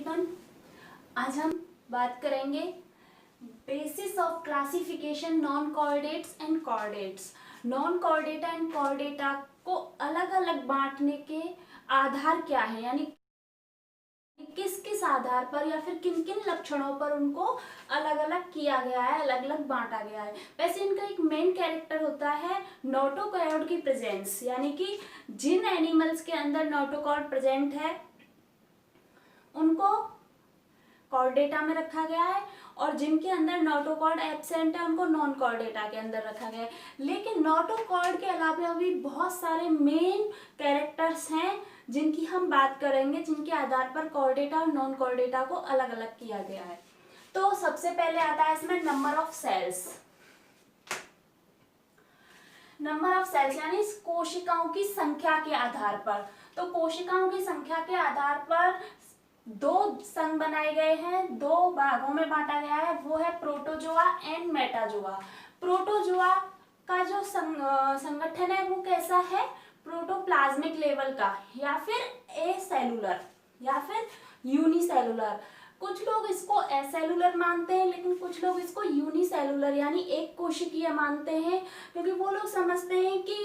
Everyone, आज हम बात करेंगे basis of classification non chordates and chordates. Non Chordata and Chordata को अलग अलग बांटने के आधार क्या है, यानी किस किस आधार पर या फिर किन किन लक्षणों पर उनको अलग अलग किया गया है, अलग अलग बांटा गया है। वैसे इनका एक मेन कैरेक्टर होता है नोटोकॉर्ड की प्रेजेंस, यानी कि जिन एनिमल्स के अंदर नोटोकॉर्ड प्रेजेंट है उनको कॉर्डेटा में रखा गया है और जिनके अंदर नोटोकॉर्ड एब्सेंट है उनको नॉन कॉर्डेटा के अंदर रखा गया है। लेकिन नोटोकॉर्ड के अलावा भी बहुत सारे मेन कैरेक्टर्स हैं जिनकी हम बात करेंगे, जिनके आधार पर कॉर्डेटा और नॉन कॉर्डेटा को अलग अलग किया गया है। तो सबसे पहले आता है इसमें number of cells. Number of cells यानी कोशिकाओं की संख्या के आधार पर। तो कोशिकाओं की संख्या के आधार पर दो संघ बनाए गए हैं, दो भागों में बांटा गया है, वो है प्रोटोजोआ एंड मेटाजोआ। प्रोटोजोआ का जो संगठन है वो कैसा है, प्रोटोप्लाज्मिक लेवल का, या फिर एसेलुलर या फिर यूनिसेलुलर। कुछ लोग इसको एसेलुलर मानते हैं लेकिन कुछ लोग इसको यूनिसेलुलर यानी एक कोशिकीय मानते हैं, क्योंकि वो लोग समझते हैं कि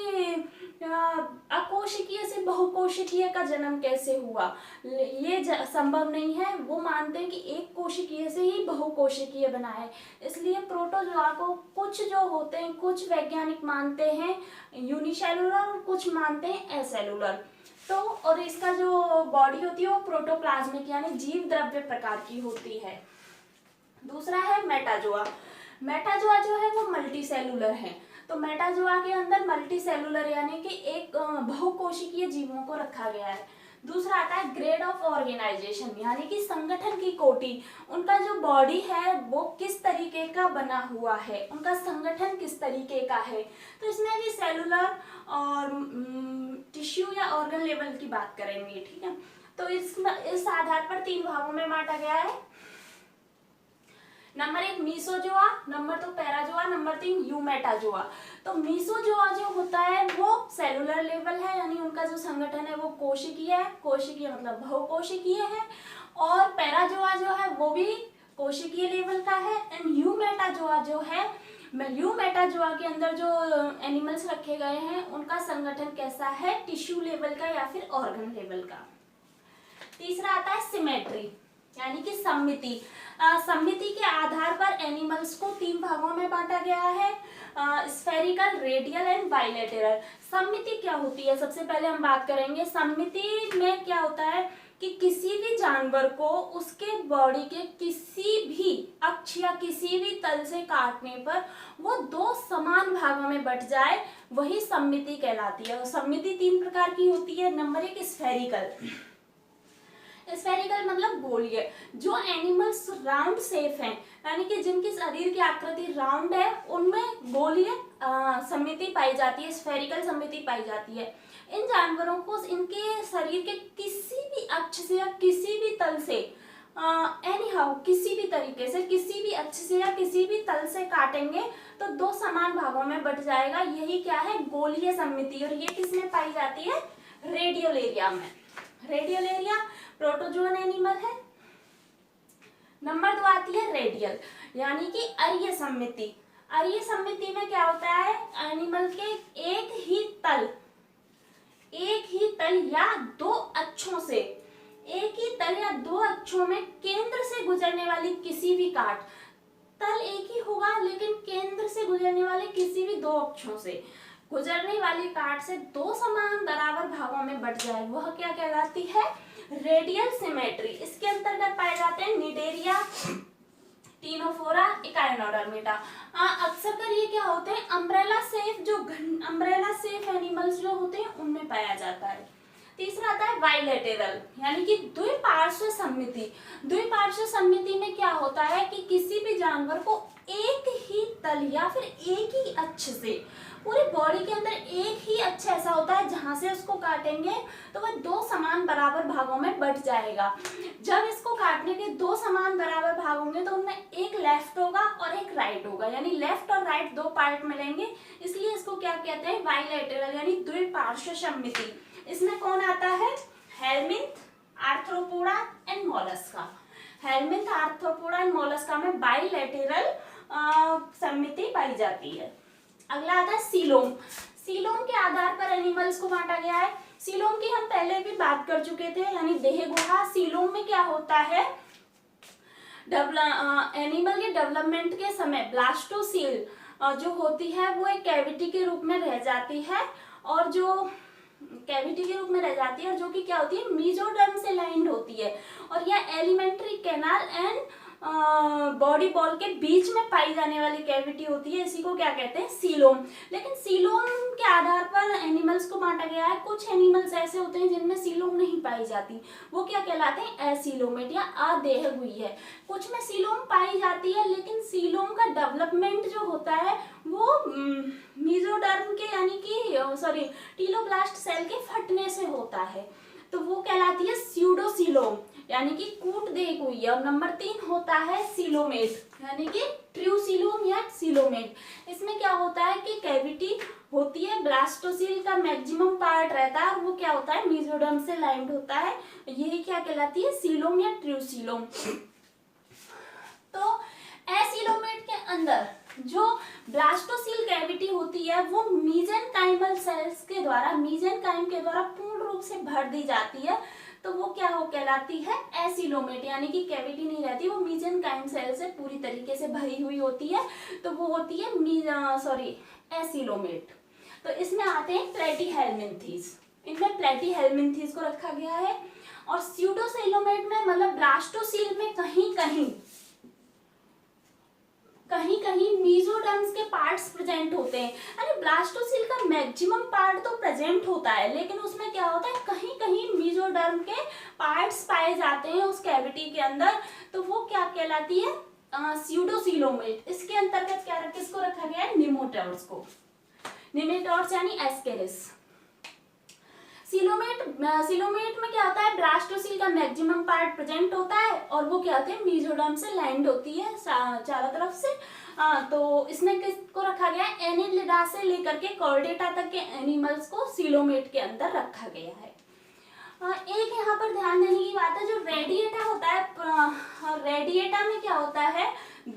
अकोशिकीय से बहुकोशिकीय का जन्म कैसे हुआ, ये संभव नहीं है। वो मानते हैं कि एक कोशिकीय से ही बहुकोशिकीय बना है। इसलिए प्रोटोजोआ को कुछ जो होते हैं, कुछ वैज्ञानिक मानते हैं यूनिसेलुलर और कुछ मानते हैं एसेलुलर। तो और इसका जो बॉडी होती है वो प्रोटोप्लाज्मिक यानी जीव द्रव्य प्रकार की होती है। दूसरा है मेटाजोआ। मेटाजोआ जो है वो मल्टीसेलुलर है। तो मेटाजोआ के अंदर मल्टीसेलुलर यानी कि एक बहुकोशिकीय जीवों को रखा गया है। दूसरा आता है ग्रेड ऑफ ऑर्गेनाइजेशन यानी कि संगठन की कोटि। उनका जो बॉडी है वो किस तरीके का बना हुआ है, उनका संगठन किस तरीके का है। तो इसमें भी सेलुलर और टिश्यू या ऑर्गन लेवल की बात करेंगे, ठीक है। तो इस आधार पर तीन भागों में बांटा गया है। Number 1 Mesozoa, number 2 Parazoa, number 3 Eumetazoa. तो मीसोजोआ जो होता है वो सेलुलर लेवल है, यानी उनका जो संगठन है वो कोशिकीय है, कोशिकीय मतलब बहुकोशिकीय है। और पैराजोआ जो है वो भी कोशिकीय लेवल का है। एंड यूमेटाजोआ जो है, यूमेटाजोआ के अंदर जो एनिमल्स रखे गए हैं उनका संगठन कैसा है, टिश्यू लेवल का या फिर ऑर्गन लेवल का। तीसरा आता है सिमेट्री यानी कि सममिति। सममिति के आधार पर एनिमल्स को तीन भागों में बांटा गया है, स्फेरिकल, रेडियल एंड बाइलेटरल। सममिति क्या होती है, सबसे पहले हम बात करेंगे। सममिति में क्या होता है कि किसी भी जानवर को उसके बॉडी के किसी भी अक्ष या किसी भी तल से काटने पर वो दो समान भागों में बट जाए, वही सममिति कहलाती है। और सममिति तीन प्रकार की होती है। Number 1 spherical. स्फेरिकल मतलब गोलीय। जो एनिमल्स राउंड शेप हैं यानी कि जिनकी शरीर की आकृति राउंड है उनमें गोलीय सममिति पाई जाती है, स्फेरिकल सममिति पाई जाती है। इन जानवरों को इनके शरीर के किसी भी अक्ष से या किसी भी तल से एनीहाउ किसी भी तरीके से किसी भी अक्ष से या किसी भी तल से काटेंगे तो दो समान भागों में बट जाएगा। यही क्या है, गोलीय सममिति। और ये किसमें पाई जाती है, रेडियल एरिया में। रेडियल एरिया प्रोटोजोन एनिमल है। नंबर 2 आती है रेडियल यानी कि अरीय सममिति। अरीय सममिति में क्या होता है, एनिमल के एक ही तल या दो अक्षों से, एक ही तल या दो अक्षों में केंद्र से गुजरने वाली किसी भी काट, तल एक ही होगा लेकिन केंद्र से गुजरने वाले किसी भी दो अक्षों से गुजरने वाली काट से दो समान बराबर भागों में बट जाए, वह क्या कहलाती है, रेडियल सिमेट्री। इसके अंतर्गत पाए जाते हैं निडेरिया, टीनोफोरा, इकाइनोडर्मेटा। अक्सर कर ये क्या होते हैं, अम्ब्रेला सेफ एनिमल्स जो होते हैं उनमें पाया जाता है। तीसरा आता है बाइलेटरल यानी कि द्विपार्श्व सममिति। द्विपार्श्व सममिति में क्या होता है कि किसी भी जानवर को एक ही तल या फिर एक ही अक्ष से, पूरी बॉडी के अंदर एक ही अक्ष ऐसा होता है जहां से उसको काटेंगे तो वह दो समान बराबर भागों में बट जाएगा। जब इसको काटने के दो समान बराबर भाग होंगे तो उनमें एक लेफ्ट होगा और एक राइट होगा, यानी लेफ्ट और राइट दो पार्ट मिलेंगे, इसलिए इसको क्या कहते हैं, बाइलेटरल यानी द्विपार्श्व सममिति। इसमें कौन आता है, helminth, arthropoda and Mollusca. Helminth, arthropoda and Mollusca में बाइलेटरल सममिति पाई जाती है। अगला आता है सीलोम। सीलोम के आधार पर एनिमल्स को बांटा गया है। सीलोम की हम पहले भी बात कर चुके थे, यानी देह गुहा। सीलोम में क्या होता है, एनिमल के डेवलपमेंट के समय ब्लास्टोसील जो होती है वो एक कैविटी के रूप में रह जाती है, और जो कैविटी के रूप में रह जाती है, और जो कि क्या होती है, मीजोडर्म से लाइंड होती है, और यह alimentary canal and body ball के बीच में पाई जाने वाली कैविटी होती है। इसी को क्या कहते हैं, सीलोम। लेकिन सीलोम के आधार पर एनिमल्स को बांटा गया है। कुछ एनिमल्स ऐसे होते हैं जिनमें सीलोम नहीं पाई जाती, वो क्या कहलाते हैं, एसीलोमेट या अदेहगुइय। कुछ में सीलोम पाई जाती है, लेकिन सीलोम का डेवलपमेंट जो होता है वो मीजोडर्म के यानी कि टीलोब्लास्ट सेल के फटने से होता है, तो वो कहलाती है स्यूडोसीलोम यानी कि कूट देहगुइय। और नंबर 3 होता है सीलोमेट यानी कि ट्रूसीलोम या सीलोमेट। इसमें क्या होता है कि कैविटी होती है, ब्लास्टोसील का मैक्सिमम पार्ट रहता है, वो क्या होता है, मीजोडर्म से लाइंड होता है। यही क्या कहलाती है, सीलोम या ट्रूसीलोम। तो एसीलोमेट के अंदर जो ब्लास्टोसील कैविटी होती है वो मीजेनकाइमल सेल्स के द्वारा, मीजेनकाइम के द्वारा पूर्ण रूप से भर दी जाती है, तो वो क्या हो कहलाती है, एसीलोमेट। यानी कि कैविटी नहीं रहती, वो मीजेनकाइम सेल से पूरी तरीके से भरी हुई होती है, तो वो होती है एसीलोमेट। तो इसमें आते हैं प्लेटीहेलमिन्थीज। इनमें प्लेटीहेलमिन्थीज को रखा गया है। और स्यूडोसीलोमेट में मतलब ब्लास्टोसील में कहीं कहीं मीजोडर्म्स के पार्ट्स प्रेजेंट होते हैं। यानी ब्लास्टोसील का मैक्सिमम पार्ट तो प्रेजेंट होता है, लेकिन उसमें क्या होता है, कहीं कहीं मीजोडर्म के पार्ट्स पाए जाते हैं उस कैविटी के अंदर, तो वो क्या कहलाती है, स्यूडोसीलोमेट। इसके अंतर्गत क्या किसको रखा गया है, निमोटोड्स को। निमेटोड्स यानी एस्केरिस। सीलोमेट में क्या होता है, ब्लास्टोसील का मैक्सिमम पार्ट प्रेजेंट होता है, और वो क्या होते हैं, मीजोडर्म से लाइंड होती है चारों तरफ से। तो इसमें किसको रखा गया है, एनिलिडा से लेकर के कॉर्डेटा तक के एनिमल्स को सीलोमेट के अंदर रखा गया है। एक यहाँ पर ध्यान देने की बात है, जो रेडिएटा होता है, रेडिएटा में क्या होता है,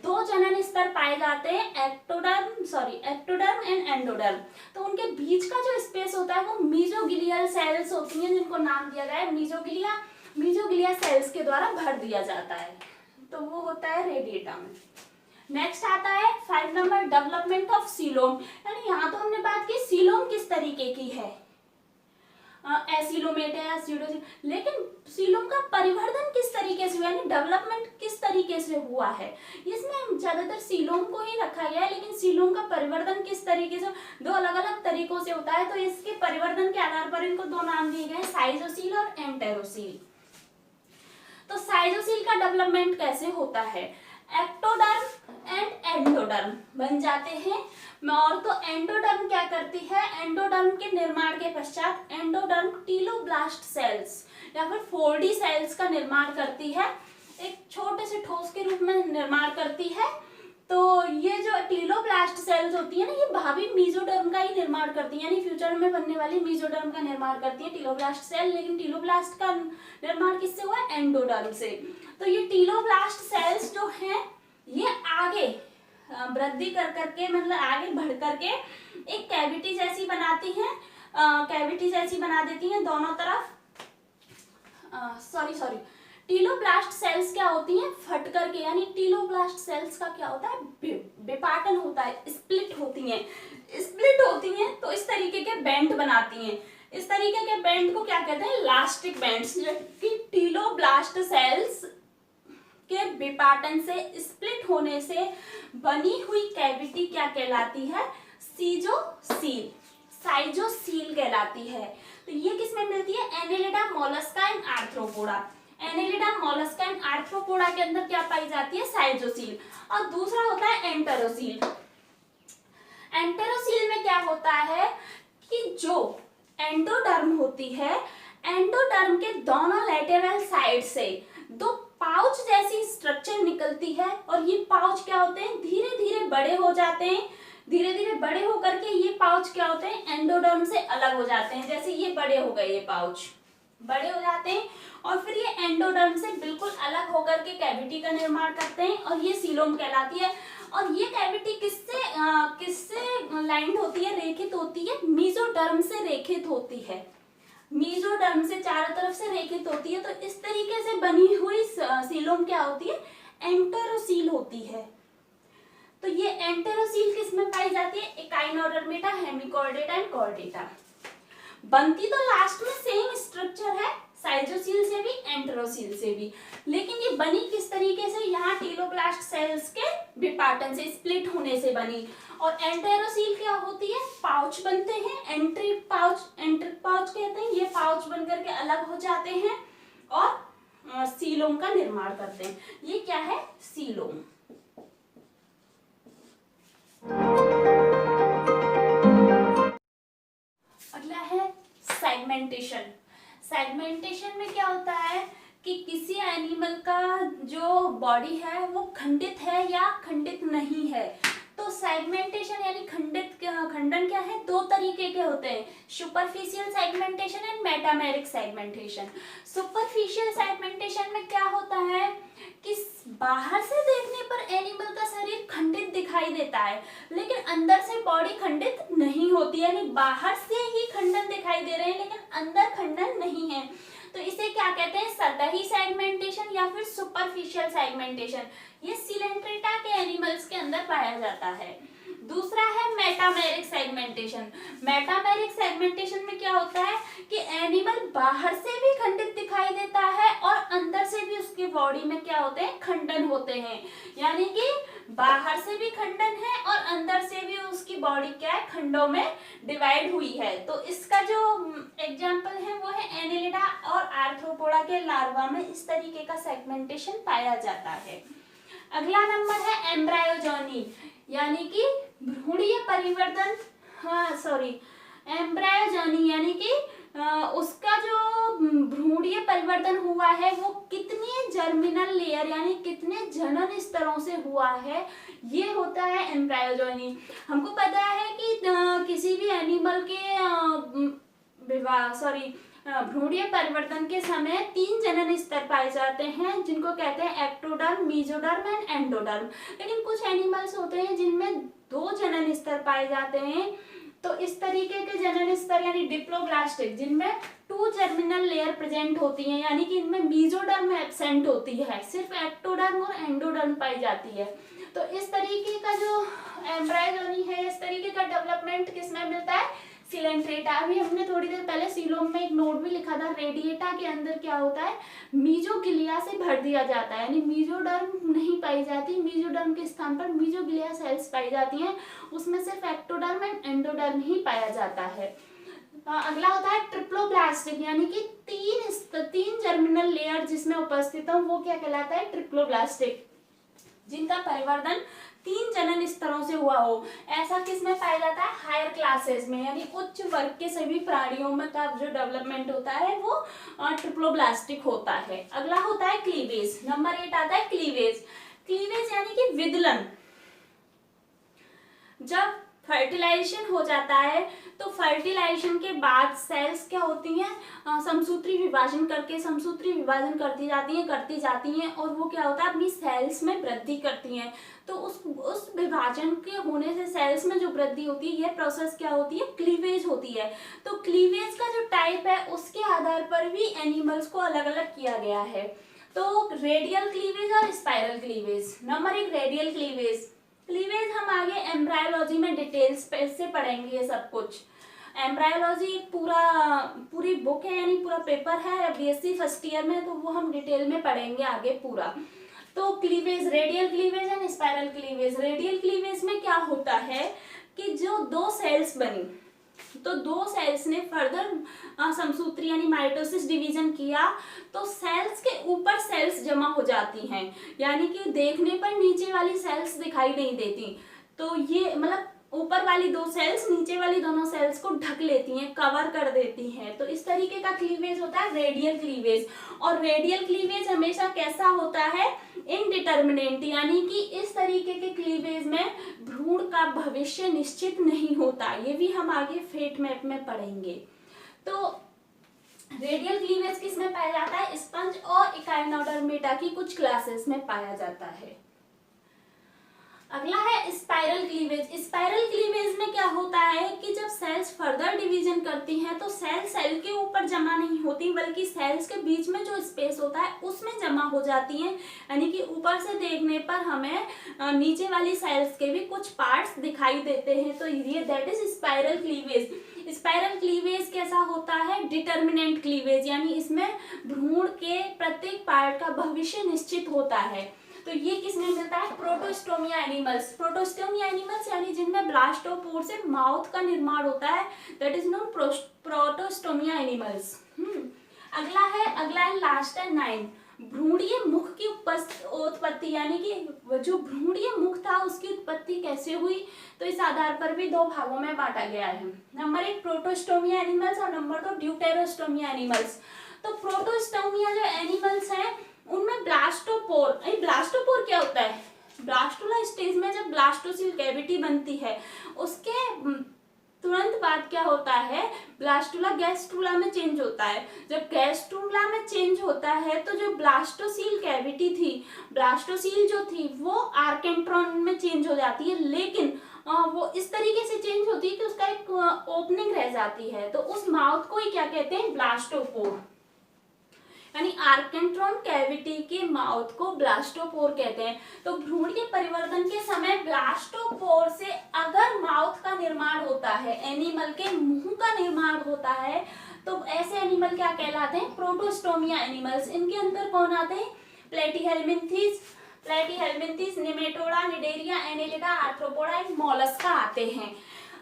2 जनन स्तर पाए जाते हैं, एक्टोडर्म एंड एंडोडर्म। तो उनके बीच का जो स्पेस होता है वो मीजोगिलियल सेल्स होती हैं, जिनको नाम दिया गया है मीजोगिलिया सेल्स के द्वारा भर दिया जाता है, तो वो होता है रेडिएटा में। नेक्स्ट आता है 5 नंबर, डेवलपमेंट ऑफ सीलोम। यानी यहाँ तो हमने बात की सीलोम किस तरीके की है, एसीलोमेट है या स्यूडोसील, लेकिन सीलोम का परिवर्धन किस तरीके से हुआ, यानी डेवलपमेंट किस तरीके से हुआ है। इसमें ज्यादातर सीलोम को ही रखा गया है, लेकिन सीलोम का परिवर्धन किस तरीके से, 2 अलग अलग तरीकों से होता है। तो इसके परिवर्धन के आधार पर इनको 2 नाम दिए गए, साइजोसील और एंटेरोसील। तो साइजोसील का डेवलपमेंट कैसे होता है, एक्टोडर्म एंड एंडोडर्म बन जाते हैं, और तो एंडोडर्म क्या करती है, एंडोडर्म के निर्माण के पश्चात एंडोडर्म टीलोब्लास्ट सेल्स या फिर 4D सेल्स का निर्माण करती है, एक छोटे से ठोस के रूप में निर्माण करती है। तो ये जो टीलोब्लास्ट सेल्स होती है ना, ये भावी मीजोडर्म का ही निर्माण करती है, यानी फ्यूचर में बनने वाली मीजोडर्म का निर्माण करती है टीलोब्लास्ट सेल। लेकिन टीलोब्लास्ट का निर्माण किससे हुआ, एंडोडर्म से। तो ये टीलोब्लास्ट सेल्स जो हैं ये आगे वृद्धि कर करके, मतलब आगे बढ़ करके एक कैविटी जैसी बनाती हैं, कैविटी जैसी बना देती हैं दोनों तरफ। टीलोब्लास्ट सेल्स क्या होती हैं, फट करके, यानी टीलोब्लास्ट सेल्स का क्या होता है, विपाटन होता है, स्प्लिट होती हैं, तो इस तरीके के बैंड बनाती हैं। इस तरीके के बैंड को क्या कहते हैं, इलास्टिक बैंड्स। जबकि टीलोब्लास्ट सेल्स के विपाटन से, स्प्लिट होने से बनी हुई कैविटी क्या कहलाती है, साइजोसील कहलाती है। तो ये किसमें मिलती है, Annelida, Mollusca and arthropoda. Annelida, Mollusca and arthropoda के अंदर क्या पाई जाती है, साइजोसील। और दूसरा होता है एंटेरोसील। एंटेरोसील में क्या होता है कि जो एंडोडर्म होती है, एंडोडर्म के दोनों लेटरल साइड से 2 पाउच जैसी स्ट्रक्चर निकलती है, और ये पाउच क्या होते हैं, धीरे धीरे बड़े हो जाते हैं। धीरे धीरे बड़े होकर के ये पाउच क्या होते हैं, एंडोडर्म से अलग हो जाते हैं। जैसे ये बड़े हो गए ये पाउच, बड़े हो जाते हैं और फिर ये एंडोडर्म से बिल्कुल अलग होकर के कैविटी का निर्माण करते हैं और ये सीलोम कहलाती है। और ये कैविटी किससे किससे लाइंड होती है, रेखित होती है? मेसोडर्म से रेखित होती है। मेसोडर्म से चारों तरफ से रेखित होती है। तो इस तरीके से बनी हुई सीलोम क्या होती है? एंटेरोसील होती है। तो ये एंटेरोसील किसमें पाई जाती है? Echinodermata, Hemichordata and Chordata. बनती तो लास्ट में सेम स्ट्रक्चर है, साइजोसील से भी एंटेरोसील से भी, लेकिन ये बनी किस तरीके से? यहाँ टीलोब्लास्ट सेल्स के विपाटन से, स्प्लिट होने से बनी। और एंटेरोसील क्या होती है? पाउच बनते हैं, एंट्री पाउच कहते हैं। ये पाउच बनकर के अलग हो जाते हैं और सीलोम का निर्माण करते हैं। ये क्या है? सीलोम। अगला है सेगमेंटेशन। सेगमेंटेशन में क्या होता है कि किसी एनिमल का जो बॉडी है वो खंडित है या खंडित नहीं है। तो सेगमेंटेशन यानी खंडन क्या है? दो तरीके के होते हैं, superficial segmentation and metameric segmentation. Superficial segmentation में क्या होता है कि बाहर से देखने पर एनिमल का शरीर खंडित दिखाई देता है, लेकिन अंदर से बॉडी खंडित नहीं होती, यानी बाहर से ही खंडन दिखाई दे रहे हैं लेकिन अंदर खंडन नहीं है। तो इसे क्या कहते हैं? सतही सेगमेंटेशन या फिर सुपरफिशियल सेगमेंटेशन। ये सिलेंट्रेटा के एनिमल्स के अंदर पाया जाता है। दूसरा है मेटामेरिक सेगमेंटेशन। मेटामेरिक सेगमेंटेशन में क्या होता है कि एनिमल बाहर से भी खंडित दिखाई देता है और अंदर से भी उसकी बॉडी में क्या होते हैं? खंडन होते हैं। यानी कि बाहर से भी खंडन है और अंदर से भी उसकी बॉडी क्या है? खंडों में डिवाइड हुई है। तो इसका जो एग्जाम्पल है वो है एनेलिडा और आर्थ्रोपोडा के लार्वा में इस तरीके का सेगमेंटेशन पाया जाता है। अगला नंबर है एम्ब्रायोजोनी, यानी कि भ्रूणीय परिवर्तन। एम्ब्रायोजोनी यानी कि उसका जो भ्रूणीय परिवर्तन हुआ है वो कितने जर्मिनल लेयर यानी कितने जनन स्तरों से हुआ है, ये होता है एम्ब्रायोजोनी। हमको पता है कि किसी भी एनिमल के भ्रूणीय परिवर्तन के समय 3 जनन स्तर पाए जाते हैं, जिनको कहते हैं एक्टोडर्म, मेसोडर्म एंड एंडोडर्म। लेकिन कुछ एनिमल्स होते हैं जिनमें 2 जनन स्तर पाए जाते हैं। तो इस तरीके के जनन स्तर यानी डिप्लोब्लास्टिक, जिनमें 2 जर्मिनल लेयर प्रेजेंट होती हैं, यानी कि इनमें मेसोडर्म एब्सेंट होती है, सिर्फ एक्टोडर्म और एंडोडर्म पाई जाती है। तो इस तरीके का जो एम्ब्रायोजोनी है, इस तरीके का डेवलपमेंट किसमें मिलता है? सिलेंट्रेटा। अभी हमने थोड़ी देर पहले सीलोम में एक नोट भी लिखा था, रेडिएटा के अंदर क्या होता है? मीजोग्लिया से भर दिया जाता है, यानी मेसोडर्म नहीं पाई जाती, मेसोडर्म के स्थान पर मीजोग्लिया सेल्स पाई जाती हैं। उसमें सिर्फ एक्टोडर्म एंड एंडोडर्म ही पाया जाता है। अगला होता है ट्रिप्लोब्लास्टिक, यानी कि 3 जर्मिनल लेयर जिसमें उपस्थित हो वो क्या कहलाता है? ट्रिप्लोब्लास्टिक, जिनका परिवर्तन 3 जनन स्तरों से हुआ हो। ऐसा किसमें पाया जाता है? हायर क्लासेस में, यानी उच्च वर्ग के सभी प्राणियों में का जो डेवलपमेंट होता है वो ट्रिप्लोब्लास्टिक होता है। अगला होता है क्लीवेज। नंबर 8 आता है क्लीवेज। क्लीवेज यानी कि विदलन। जब फर्टिलाइजेशन हो जाता है तो फर्टिलाइजेशन के बाद सेल्स क्या होती हैं? समसूत्री विभाजन करके समसूत्री विभाजन करती जाती हैं और वो क्या होता है? अपनी सेल्स में वृद्धि करती हैं। तो उस विभाजन के होने से सेल्स में जो वृद्धि होती है, यह प्रोसेस क्या होती है? क्लीवेज होती है। तो क्लीवेज का जो टाइप है उसके आधार पर भी एनिमल्स को अलग अलग किया गया है। तो रेडियल क्लीवेज और spiral cleavage. Number 1 radial cleavage. Cleavage हम आगे एम्ब्रायोलॉजी में डिटेल्स से पढ़ेंगे ये सब कुछ। एम्ब्रायोलॉजी पूरी बुक है, यानी पूरा पेपर है बीएससी फर्स्ट ईयर में, तो वो हम डिटेल में पढ़ेंगे आगे पूरा। तो cleavage, radial cleavage and spiral cleavage. Radial cleavage में क्या होता है कि जो 2 सेल्स बनी, तो 2 सेल्स ने फर्दर समसूत्री यानी माइटोसिस डिवीजन किया, तो सेल्स के ऊपर सेल्स जमा हो जाती हैं, यानी कि देखने पर नीचे वाली सेल्स दिखाई नहीं देती। तो ये मतलब ऊपर वाली 2 सेल्स नीचे वाली दोनों सेल्स को ढक लेती हैं, कवर कर देती हैं। तो इस तरीके का क्लीवेज होता है रेडियल क्लीवेज। और रेडियल क्लीवेज हमेशा कैसा होता है? इनडिटर्मिनेट, यानी कि इस तरीके के क्लीवेज में भ्रूण का भविष्य निश्चित नहीं होता। ये भी हम आगे फेट मैप में पढ़ेंगे। तो रेडियल क्लीवेज किसमें पाया जाता है? स्पंज और इकाइनोडर्मेटा की कुछ क्लासेस में पाया जाता है। अगला है स्पाइरल क्लीवेज। स्पाइरल क्लीवेज में क्या होता है कि जब सेल्स फर्दर डिवीजन करती हैं तो सेल के ऊपर जमा नहीं होती, बल्कि सेल्स के बीच में जो स्पेस होता है उसमें जमा हो जाती हैं। यानी कि ऊपर से देखने पर हमें नीचे वाली सेल्स के भी कुछ पार्ट्स दिखाई देते हैं। तो ये that is spiral cleavage. Spiral cleavage कैसा होता है? डिटर्मिनेंट क्लीवेज, यानी इसमें भ्रूण के प्रत्येक पार्ट का भविष्य निश्चित होता है। तो ये किसमें मिलता है? Protostomia animals. प्रोटोस्टोमिया एनिमल्स यानी जिनमें ब्लास्टोपोर से माउथ का निर्माण होता है, that is known Protostomia animals. अगला है लास्ट है 9, भ्रूणीय मुख की उत्पत्ति, यानी कि जो भ्रूणीय मुख था उसकी उत्पत्ति कैसे हुई? तो इस आधार पर भी 2 भागों में बांटा गया है। नंबर 1 प्रोटोस्टोमिया एनिमल्स और नंबर 2 ड्यूटेरोस्टोमिया एनिमल्स। तो प्रोटोस्टोमिया जो एनिमल्स हैं उनमें ब्लास्टोपोर क्या होता है? ब्लास्टुला स्टेज में जब ब्लास्टोसिल कैविटी बनती है उसके तुरंत बाद क्या होता है? ब्लास्टुला गैस्ट्रुला में चेंज होता है। जब गैस्ट्रुला में चेंज होता है तो जो ब्लास्टोसील कैविटी थी, ब्लास्टोसील जो थी वो आर्केंट्रॉन में चेंज हो जाती है, लेकिन वो इस तरीके से चेंज होती है कि उसका एक ओपनिंग रह जाती है। तो उस माउथ को ही क्या कहते हैं? ब्लास्टोपोर, यानी आर्केंट्रॉन कैविटी के माउथ को ब्लास्टोपोर कहते हैं। तो भ्रूण के परिवर्तन के समय ब्लास्टोपोर से अगर माउथ का निर्माण होता है, एनिमल के मुंह का निर्माण होता है, तो ऐसे एनिमल क्या कहलाते हैं? Protostomia animals. इनके अंदर कौन आते हैं? Platyhelminthes, Nematoda, Cnidaria, Annelida, arthropoda and Mollusca आते हैं।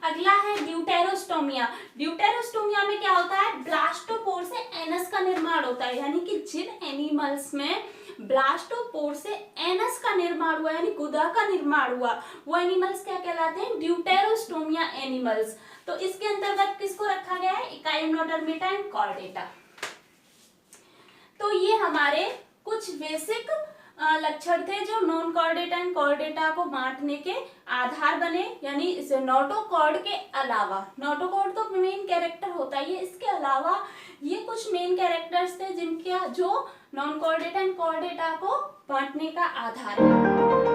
अगला है ड्यूटेरोस्टोमिया। ड्यूटेरोस्टोमिया में क्या होता है? ब्लास्टोपोर से एनस का निर्माण होता है, यानी कि जिन एनिमल्स में ब्लास्टोपोर से एनस का निर्माण हुआ, यानी गुदा का निर्माण हुआ, वो एनिमल्स क्या कहलाते हैं? Deuterostomia animals. तो इसके अंतर्गत किसको रखा गया है? Echinodermata and Chordata. तो ये हमारे कुछ बेसिक लक्षण थे जो नॉन कॉर्डेटा एंड कॉर्डेटा को बांटने के आधार बने। यानी इस नोटोकॉर्ड के अलावा, नोटोकॉर्ड तो मेन कैरेक्टर होता है, इसके अलावा ये कुछ मेन कैरेक्टर्स थे जिनके जो नॉन कॉर्डेटा एंड कॉर्डेटा को बांटने का आधार है।